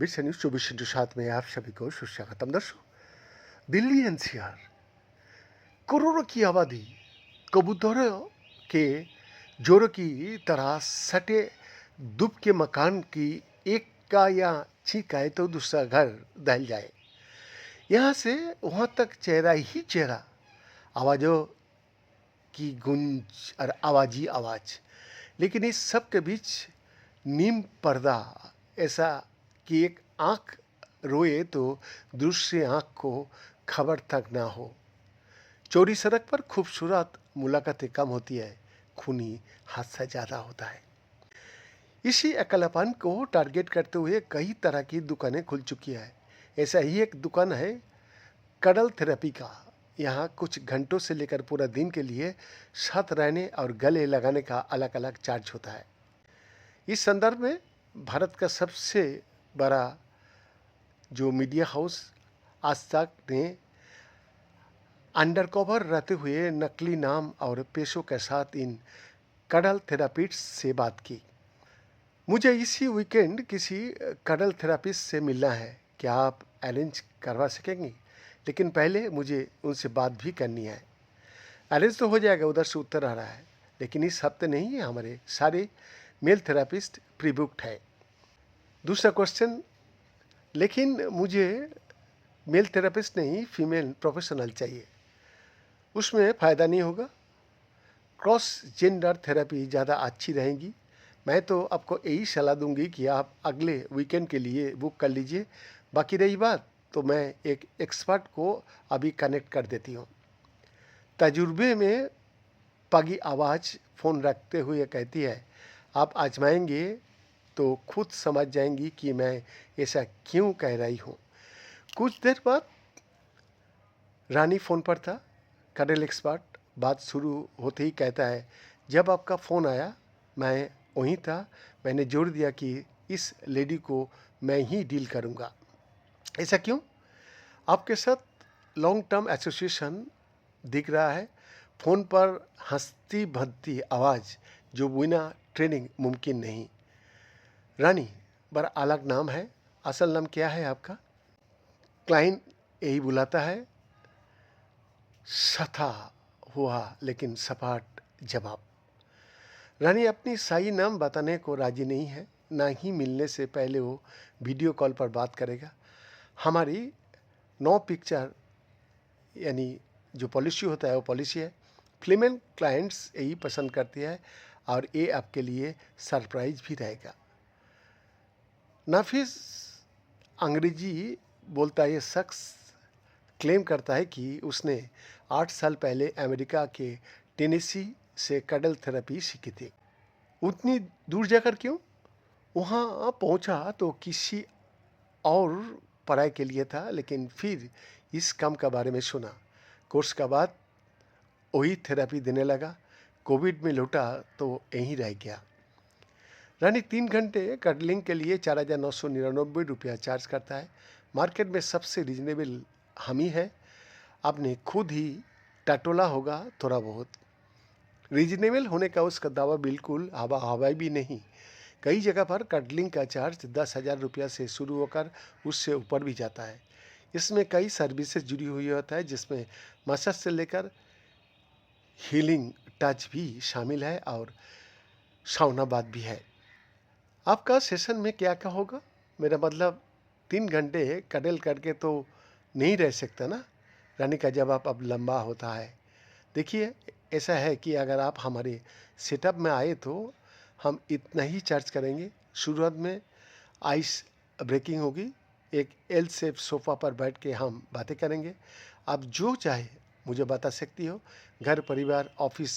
ABC news 24/7 में आप सभी को सुस्वागतम। दर्शकों, दिल्ली एनसीआर करोड़ों की आबादी कबूतरों के जोड़ों की तरह सटे दुब के मकान की एक का या छींक आए तो दूसरा घर दहल जाए। यहाँ से वहाँ तक चेहरा ही चेहरा, आवाज़ों की गूंज और आवाज़ ही आवाज़। लेकिन इस सब के बीच नीम पर्दा, ऐसा कि एक आंख रोए तो दूसरी आंख को खबर तक ना हो। चौड़ी सड़क पर खूबसूरत मुलाकातें कम होती है, खूनी हादसा ज़्यादा होता है। इसी अकेलापन को टारगेट करते हुए कई तरह की दुकानें खुल चुकी है। ऐसा ही एक दुकान है कडल थेरेपी का। यहाँ कुछ घंटों से लेकर पूरा दिन के लिए साथ रहने और गले लगाने का अलग अलग चार्ज होता है। इस संदर्भ में भारत का सबसे बड़ा जो मीडिया हाउस आज तक ने अंडरकवर रहते हुए नकली नाम और पेशों के साथ इन कडल थेरापिस्ट से बात की। मुझे इसी वीकेंड किसी कडल थेरापिस्ट से मिलना है, क्या आप अरेंज करवा सकेंगी? लेकिन पहले मुझे उनसे बात भी करनी है। अरेंज तो हो जाएगा, उधर से उत्तर आ रहा है, लेकिन इस हफ्ते नहीं, हमारे सारे मेल थेरापिस्ट प्री बुक्ड है। दूसरा क्वेश्चन, लेकिन मुझे मेल थेरापिस्ट नहीं, फीमेल प्रोफेशनल चाहिए। उसमें फ़ायदा नहीं होगा, क्रॉस जेंडर थेरेपी ज़्यादा अच्छी रहेगी। मैं तो आपको यही सलाह दूंगी कि आप अगले वीकेंड के लिए बुक कर लीजिए। बाकी रही बात, तो मैं एक एक्सपर्ट को अभी कनेक्ट कर देती हूँ। तजुर्बे में पगी आवाज़ फ़ोन रखते हुए कहती है, आप आजमाएंगे तो खुद समझ जाएंगी कि मैं ऐसा क्यों कह रही हूँ। कुछ देर बाद रानी फ़ोन पर था। कडल एक्सपर्ट बात शुरू होते ही कहता है, जब आपका फ़ोन आया मैं वहीं था। मैंने जोर दिया कि इस लेडी को मैं ही डील करूँगा। ऐसा क्यों? आपके साथ लॉन्ग टर्म एसोसिएशन दिख रहा है। फ़ोन पर हंसती भद्दी आवाज़ जो बिना ट्रेनिंग मुमकिन नहीं। रानी बड़ा अलग नाम है, असल नाम क्या है आपका? क्लाइंट यही बुलाता है। सथा हुआ लेकिन सपाट जवाब। रानी अपनी सही नाम बताने को राजी नहीं है, ना ही मिलने से पहले वो वीडियो कॉल पर बात करेगा। हमारी नो पिक्चर यानी जो पॉलिसी होता है वो पॉलिसी है। फीमेल क्लाइंट्स यही पसंद करती है और ये आपके लिए सरप्राइज भी रहेगा। नाफिस अंग्रेजी बोलता ये शख्स क्लेम करता है कि उसने 8 साल पहले अमेरिका के टेनेसी से कडल थेरेपी सीखी थी। उतनी दूर जाकर क्यों? वहाँ पहुँचा तो किसी और पढ़ाई के लिए था, लेकिन फिर इस काम के बारे में सुना। कोर्स के बाद वही थेरेपी देने लगा। कोविड में लौटा तो यहीं रह गया। रानी 3 घंटे कडलिंग के लिए 4,999 रुपया चार्ज करता है। मार्केट में सबसे रिजनेबल हम ही है। आपने खुद ही टटोला होगा थोड़ा बहुत। रीजनेबल होने का उसका दावा बिल्कुल हवाई भी नहीं। कई जगह पर कडलिंग का चार्ज 10,000 रुपया से शुरू होकर उससे ऊपर भी जाता है। इसमें कई सर्विसेज जुड़ी हुई होता है, जिसमें मसाज से लेकर हीलिंग टच भी शामिल है और साउना बात भी है। आपका सेशन में क्या क्या होगा? मेरा मतलब 3 घंटे कडल करके तो नहीं रह सकता ना। रानी का जवाब अब लंबा होता है। देखिए, ऐसा है कि अगर आप हमारे सेटअप में आए तो हम इतना ही चार्ज करेंगे। शुरुआत में आइस ब्रेकिंग होगी। एक एल शेप सोफ़ा पर बैठ के हम बातें करेंगे। आप जो चाहे मुझे बता सकती हो, घर परिवार ऑफिस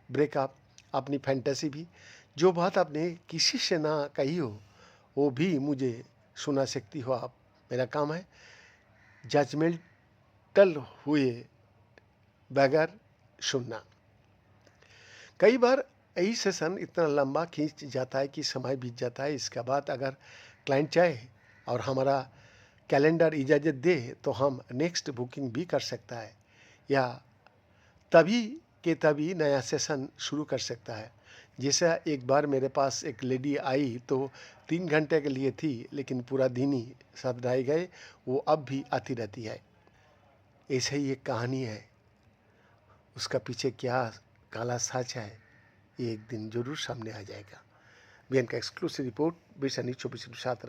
ब्रेकअप, अपनी फैंटेसी भी। जो बात आपने किसी से ना कही हो वो भी मुझे सुना सकती हो आप। मेरा काम है जजमेंटल हुए बगैर सुनना। कई बार यही सेशन इतना लंबा खींच जाता है कि समय बीत जाता है। इसके बाद अगर क्लाइंट चाहे और हमारा कैलेंडर इजाज़त दे तो हम नेक्स्ट बुकिंग भी कर सकता है, या तभी के तभी नया सेशन शुरू कर सकता है। जैसा एक बार मेरे पास एक लेडी आई तो 3 घंटे के लिए थी, लेकिन पूरा दिन ही साथ रह गए, वो अब भी आती रहती है। ऐसे ही एक कहानी है, उसका पीछे क्या काला सच है, ये एक दिन ज़रूर सामने आ जाएगा। बीएन का एक्सक्लूसिव रिपोर्ट, 20 24 7।